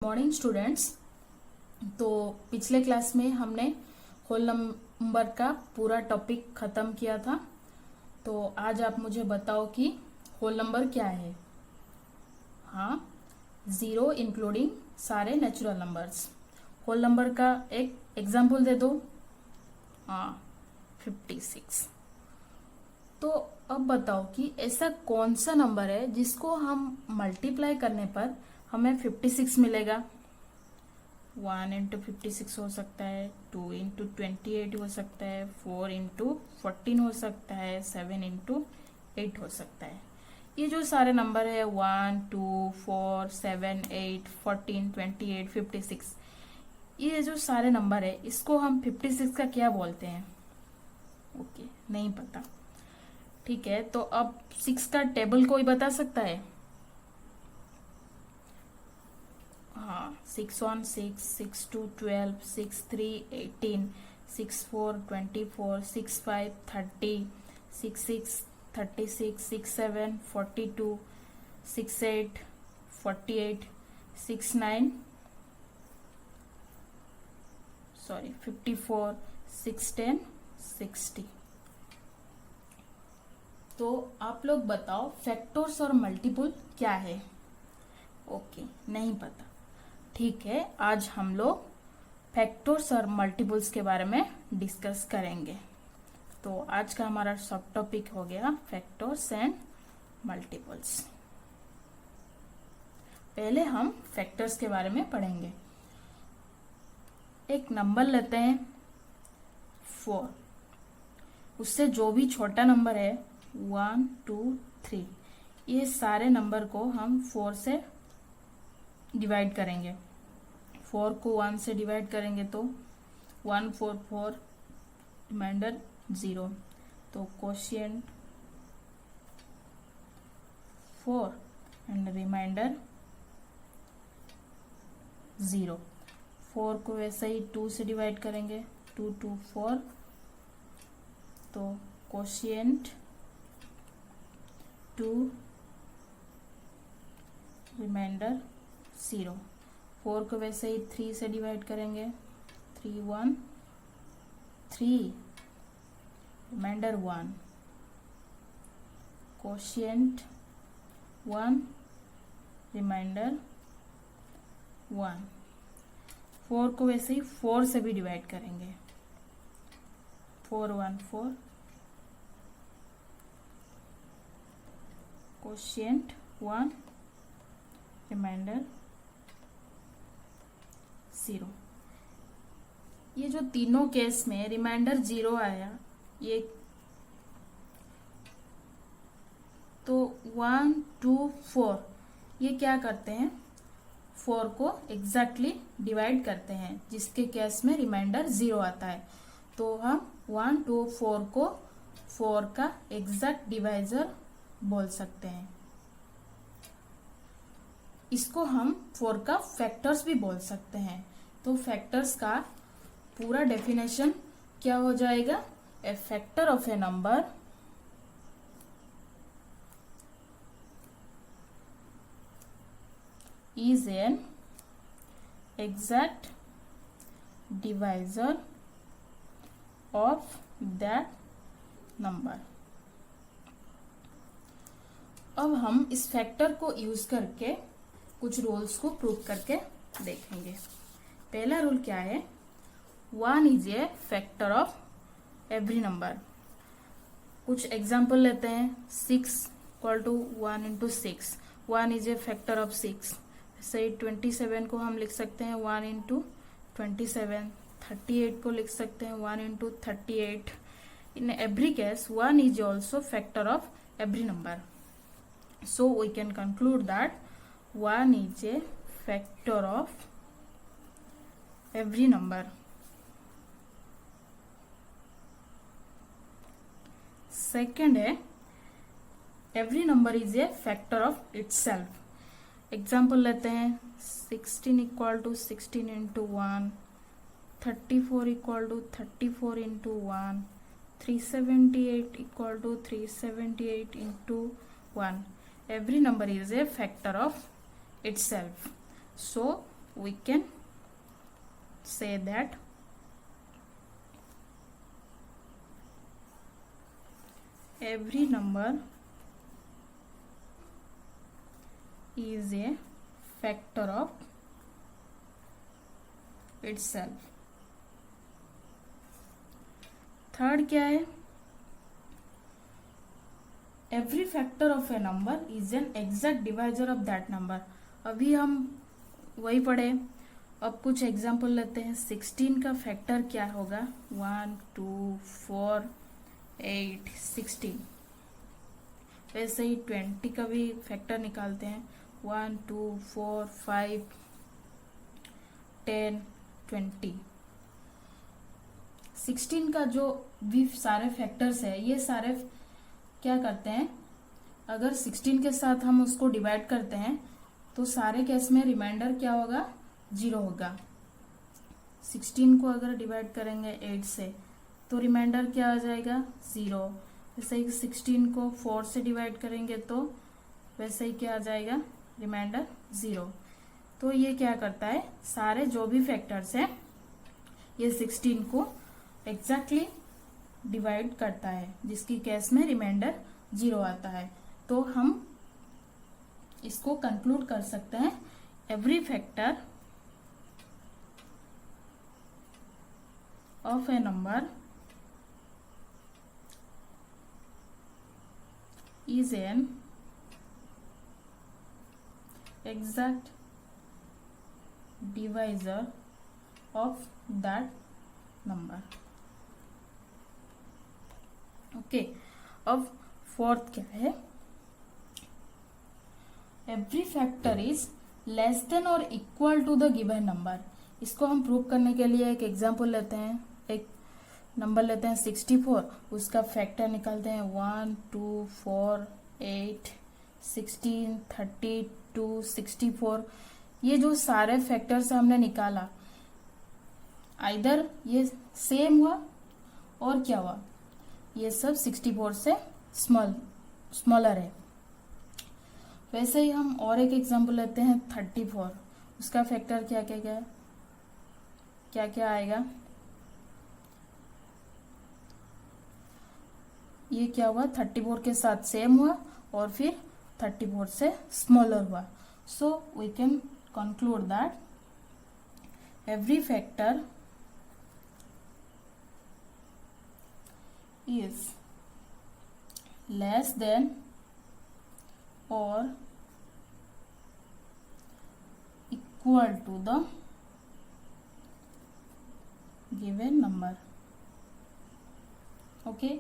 Morning students. तो पिछले class में हमने होल नंबर का पूरा टॉपिक खत्म किया था। तो आज आप मुझे बताओ कि होल नंबर क्या है। हाँ, जीरो इंक्लूडिंग सारे नेचुरल नंबर्स। होल नंबर का एक एग्जाम्पल दे दो। हाँ, 56। तो अब बताओ कि ऐसा कौन सा नंबर है जिसको हम मल्टीप्लाई करने पर हमें 56 मिलेगा। 1 × 56 हो सकता है, 2 × 28 हो सकता है, 4 × 14 हो सकता है, 7 × 8 हो सकता है। ये जो सारे नंबर है 1, 2, 4, 7, 8, 14, 28, 56, ये जो सारे नंबर है इसको हम 56 का क्या बोलते हैं? ओके, नहीं पता। ठीक है, तो अब 6 का टेबल कोई बता सकता है? हाँ, 6 × 1 6, 6 × 2 12, 6 × 3 18, 6 × 4 24, 6 × 5 30, 6 × 6 36, 6 × 7 42, 6 × 8 48, 6 × 9 54, 6 × 10 60। तो आप लोग बताओ फैक्टर्स और मल्टीपल क्या है? ओके, नहीं पता। ठीक है, आज हम लोग फैक्टर्स और मल्टीपल्स के बारे में डिस्कस करेंगे। तो आज का हमारा सब टॉपिक हो गया फैक्टर्स एंड मल्टीपल्स। पहले हम फैक्टर्स के बारे में पढ़ेंगे। एक नंबर लेते हैं 4, उससे जो भी छोटा नंबर है 1 2 3, ये सारे नंबर को हम 4 से डिवाइड करेंगे। 4 को 1 से डिवाइड करेंगे तो 1 4 4, रिमाइंडर 0। तो क्वोशिएंट 4 एंड रिमाइंडर 0। 4 को वैसे ही 2 से डिवाइड करेंगे, 2 2 4, तो क्वोशिएंट 2, रिमाइंडर 0। 4 को वैसे ही 3 से डिवाइड करेंगे, 3 1 3, रिमाइंडर 1। Quotient 1, reminder 1। 4 को वैसे ही 4 से भी डिवाइड करेंगे, 4 1 4, क्वोशिएंट 1, रिमाइंडर 0। ये जो तीनों केस में रिमाइंडर 0 आया, ये तो 1 2 4 ये क्या करते हैं? 4 को एग्जैक्टली डिवाइड करते हैं, जिसके केस में रिमाइंडर 0 आता है। तो हम 1 2 4 को 4 का एग्जैक्ट डिवाइजर बोल सकते हैं। इसको हम 4 का फैक्टर्स भी बोल सकते हैं। तो फैक्टर्स का पूरा डेफिनेशन क्या हो जाएगा? A factor of a number is an exact divisor of that number। अब हम इस फैक्टर को यूज करके कुछ रूल्स को प्रूव करके देखेंगे। पहला रूल क्या है? 1 is a factor of every number. कुछ एग्जाम्पल लेते हैं। 6 = 1 × 6, 1 इज ए फैक्टर ऑफ 6। सही 27 को हम लिख सकते हैं 1 × 27। 38 को लिख सकते हैं 1 × 38। In every case 1 is also factor of every number. So we can conclude that 1 is a factor of every number। Second है every number is a factor of itself। Example लेते हैं। 16 = 16 × 1, 34 = 34 × 1, 378 = 378 × 1। Every number is a factor of itself. So we can say that every number is a factor of itself. Third क्या है? Every factor of a number is an exact divisor of that number. अभी हम वही पढ़े. अब कुछ example लेते हैं. 16 का फैक्टर क्या होगा? 1 2 4 8 16. वैसे ही 20 का भी फैक्टर निकालते हैं. 1 2 4 5 10 20. 16 का जो भी सारे फैक्टर्स है, ये सारे क्या करते हैं, अगर 16 के साथ हम उसको डिवाइड करते हैं तो सारे केस में रिमाइंडर क्या होगा? 0 होगा. 16 को अगर डिवाइड करेंगे 8 से तो रिमाइंडर क्या आ जाएगा? 0. वैसे ही 16 को 4 से डिवाइड करेंगे तो वैसे ही क्या आ जाएगा? रिमाइंडर 0. तो ये क्या करता है, सारे जो भी फैक्टर्स हैं ये 16 को एग्जैक्टली डिवाइड करता है, जिसकी केस में रिमाइंडर 0 आता है. तो हम इसको कंक्लूड कर सकते हैं, every factor of a number is an exact divisor of that number. Okay. अब फोर्थ क्या है? Every factor is less than और equal to the given number. इसको हम प्रूव करने के लिए एक एग्जांपल लेते हैं. एक नंबर लेते हैं 64, उसका फैक्टर निकालते हैं 1 2 4 8 16 32 64. ये जो सारे फैक्टर्स हमने निकाला, आइदर ये सेम हुआ और क्या हुआ, ये सब 64 से स्मॉलर है. वैसे ही हम और एक एग्जांपल लेते हैं 34, उसका फैक्टर क्या क्या आएगा? ये क्या हुआ? 34 के साथ सेम हुआ और फिर 34 से स्मॉलर हुआ. So we can conclude that every factor is less than or equal to the given number. Okay.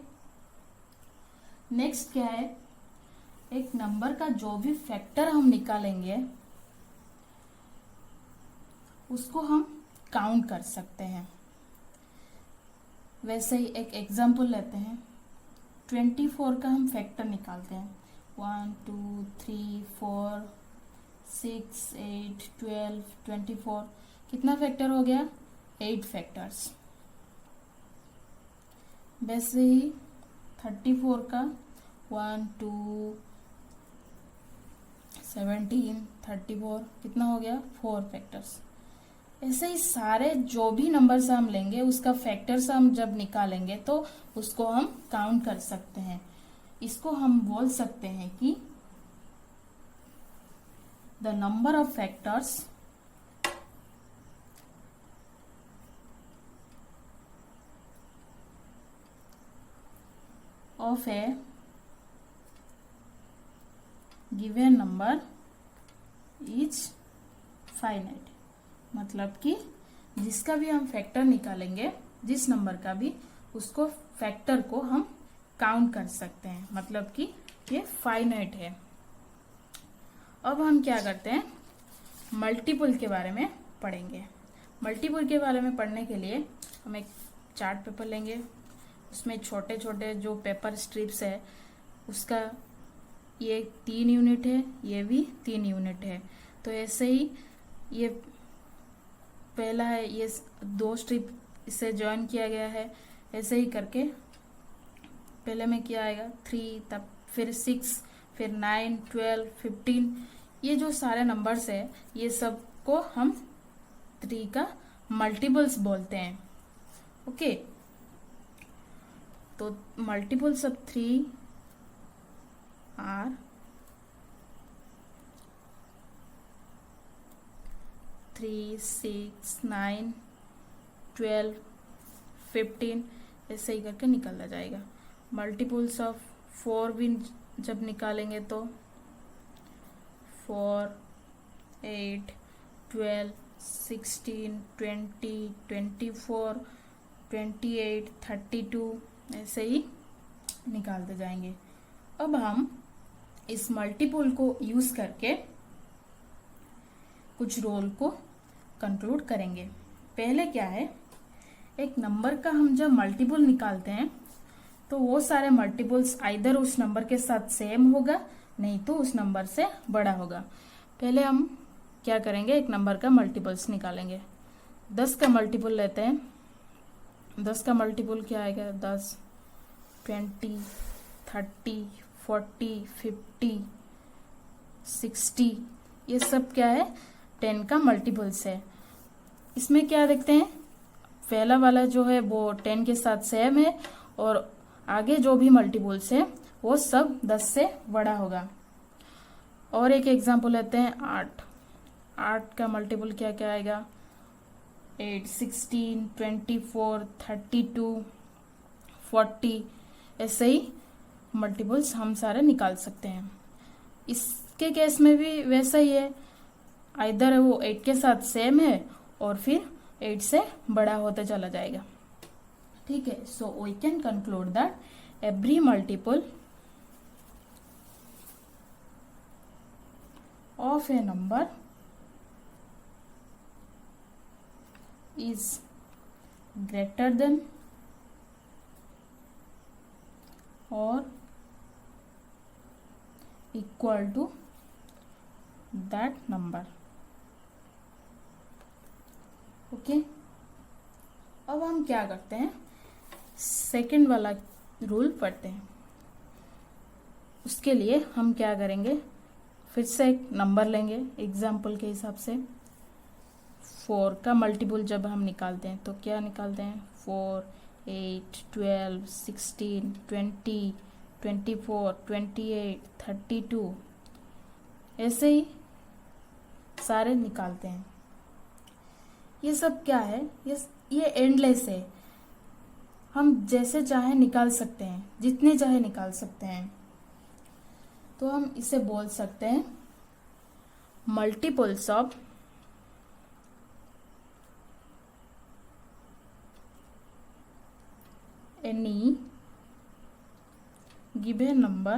Next क्या है? एक नंबर का जो भी फैक्टर हम निकालेंगे उसको हम काउंट कर सकते हैं. वैसे ही एक एग्जाम्पल लेते हैं. 24 का हम फैक्टर निकालते हैं. 1 2 3 4 6 8 12 24. कितना फैक्टर हो गया? 8 फैक्टर्स. वैसे ही 34 का 1 2 17 34 कितना हो गया? 4 फैक्टर्स. ऐसे ही सारे जो भी नंबर्स हम लेंगे उसका फैक्टर्स हम जब निकालेंगे तो उसको हम काउंट कर सकते हैं. इसको हम बोल सकते हैं कि the number of factors of A given number is finite. मतलब कि जिसका भी हम फैक्टर निकालेंगे, जिस नंबर का भी, उसको फैक्टर को हम काउंट कर सकते हैं. मतलब कि ये फाइनाइट है. अब हम क्या करते हैं, मल्टीपल के बारे में पढ़ेंगे. मल्टीपल के बारे में पढ़ने के लिए हम एक चार्ट पेपर लेंगे. उसमें छोटे छोटे जो पेपर स्ट्रिप्स है उसका ये 3 यूनिट है, ये भी 3 यूनिट है. तो ऐसे ही ये पहला है, ये 2 स्ट्रिप इसे ज्वाइन किया गया है. ऐसे ही करके पहले में क्या आएगा 3, तब फिर 6, फिर 9 12 15. ये जो सारे नंबर्स है ये सब को हम 3 का मल्टीपल्स बोलते हैं। ओके, तो मल्टीपल्स ऑफ 3 आर 3, 6, 9, 12, 15 ऐसे ही करके निकाला जाएगा। मल्टीपल्स ऑफ 4 भी जब निकालेंगे तो 4, 8, 12, 16, 20, 24, 28, 32 ऐसे ही निकालते जाएंगे। अब हम इस मल्टीपल को यूज करके कुछ रोल को कंक्लूड करेंगे। पहले क्या है, एक नंबर का हम जब मल्टीपल निकालते हैं तो वो सारे मल्टीपल्स आइदर उस नंबर के साथ सेम होगा, नहीं तो उस नंबर से बड़ा होगा। पहले हम क्या करेंगे, एक नंबर का मल्टीपल्स निकालेंगे। 10 का मल्टीपल लेते हैं। 10 का मल्टीपल क्या आएगा, 10, 20, 30, 40, 50, 60 ये सब क्या है, 10 का मल्टीपल्स है। इसमें क्या देखते हैं, पहला वाला जो है वो 10 के साथ सेम है और आगे जो भी मल्टीपल्स है वो सब 10 से बड़ा होगा। और एक एग्जांपल लेते हैं, 8 का मल्टीपल क्या क्या आएगा, 8, 16, 24, 32, 40 ऐसे ही मल्टीपल्स हम सारे निकाल सकते हैं। इसके केस में भी वैसा ही है, आइदर वो 8 के साथ सेम है और फिर 8 से बड़ा होता चला जाएगा। ठीक है, so we can conclude that every multiple of a number is greater than or equal to that number। Okay, अब हम क्या करते हैं, सेकंड वाला रूल पढ़ते हैं। उसके लिए हम क्या करेंगे, फिर से एक नंबर लेंगे एग्जाम्पल के हिसाब से। 4 का मल्टीपल जब हम निकालते हैं तो क्या निकालते हैं, 4, 8, 12, 16, 20, 24, 28, 32 ऐसे ही सारे निकालते हैं। ये सब क्या है, ये एंडलेस है, हम जैसे चाहे निकाल सकते हैं, जितने चाहे निकाल सकते हैं। तो हम इसे बोल सकते हैं multiples of any given number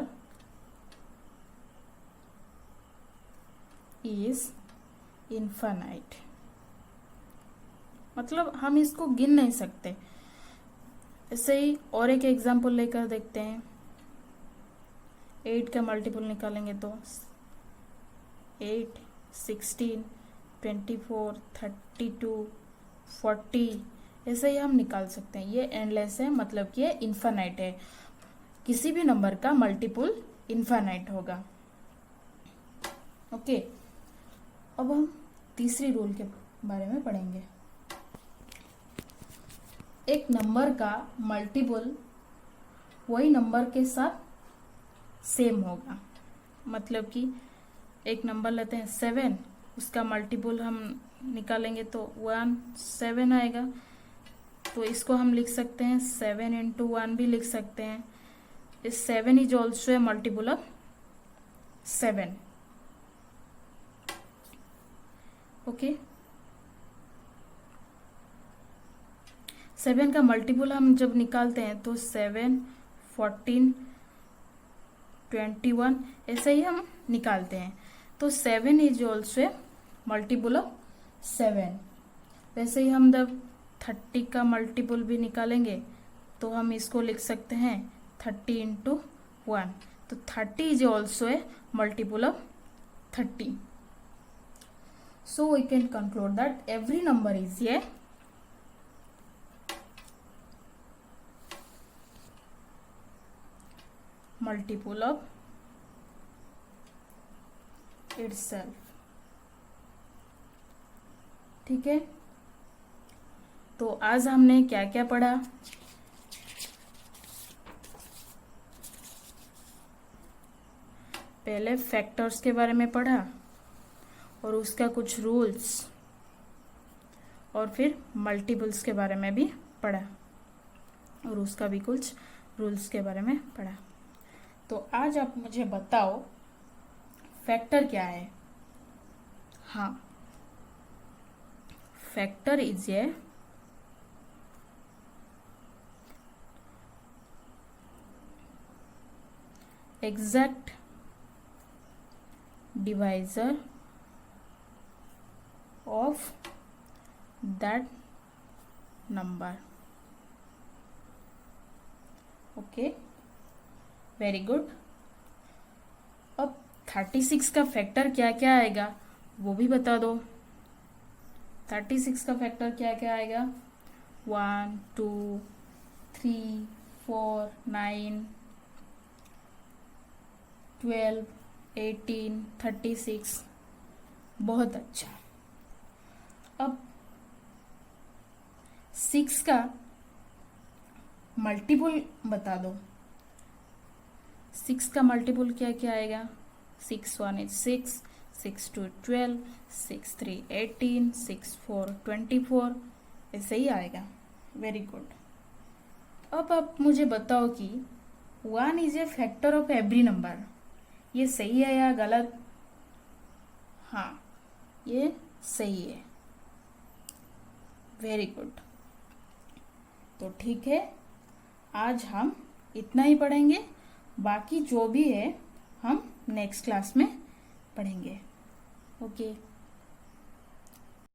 is infinite। मतलब हम इसको गिन नहीं सकते। ऐसे ही और एक एग्जांपल लेकर देखते हैं। 8 का मल्टीपल निकालेंगे तो 8, 16, 24, 32, 40 ऐसे ही हम निकाल सकते हैं। ये एंडलेस है, मतलब कि ये इन्फानाइट है, किसी भी नंबर का मल्टीपल इन्फानाइट होगा। ओके, अब हम तीसरी रूल के बारे में पढ़ेंगे। एक नंबर का मल्टीपल वही नंबर के साथ सेम होगा। मतलब कि एक नंबर लेते हैं 7, उसका मल्टीपल हम निकालेंगे तो 1, 7 आएगा। तो इसको हम लिख सकते हैं 7 into 1 भी लिख सकते हैं। इस 7 is also a multiple of 7। Okay, 7 का मल्टीपल हम जब निकालते हैं तो 7, 14, 21 ऐसे ही हम निकालते हैं। तो 7 is also a multiple of 7। वैसे ही हम जब 30 का मल्टीपल भी निकालेंगे तो हम इसको लिख सकते हैं 30 into 1। तो 30 is also a multiple of 30। So we can conclude that every number is a multiple of itself। ठीक है। तो आज हमने क्या क्या पढ़ा? पहले फैक्टर्स के बारे में पढ़ा और उसका कुछ रूल्स, और फिर मल्टीपल्स के बारे में भी पढ़ा और उसका भी कुछ रूल्स के बारे में पढ़ा। तो आज आप मुझे बताओ फैक्टर क्या है? हाँ, factor is a exact divisor of that number. Okay, very good. अब 36 का फैक्टर क्या क्या आएगा वो भी बता दो। 36 का फैक्टर क्या क्या आएगा? 1 2 3 4 9 12 18 36। बहुत अच्छा। अब 6 का मल्टीपल बता दो। 6 का मल्टीपल क्या क्या आएगा? 6 1 is 6, 6 2 12, 6 3 18, 6 4 24, ऐसे ही आएगा। Very good. अब आप मुझे बताओ कि 1 is a factor of every number, ये सही है या गलत? हाँ, ये सही है। Very good. तो ठीक है, आज हम इतना ही पढ़ेंगे, बाकी जो भी है हम नेक्स्ट क्लास में पढ़ेंगे। ओके।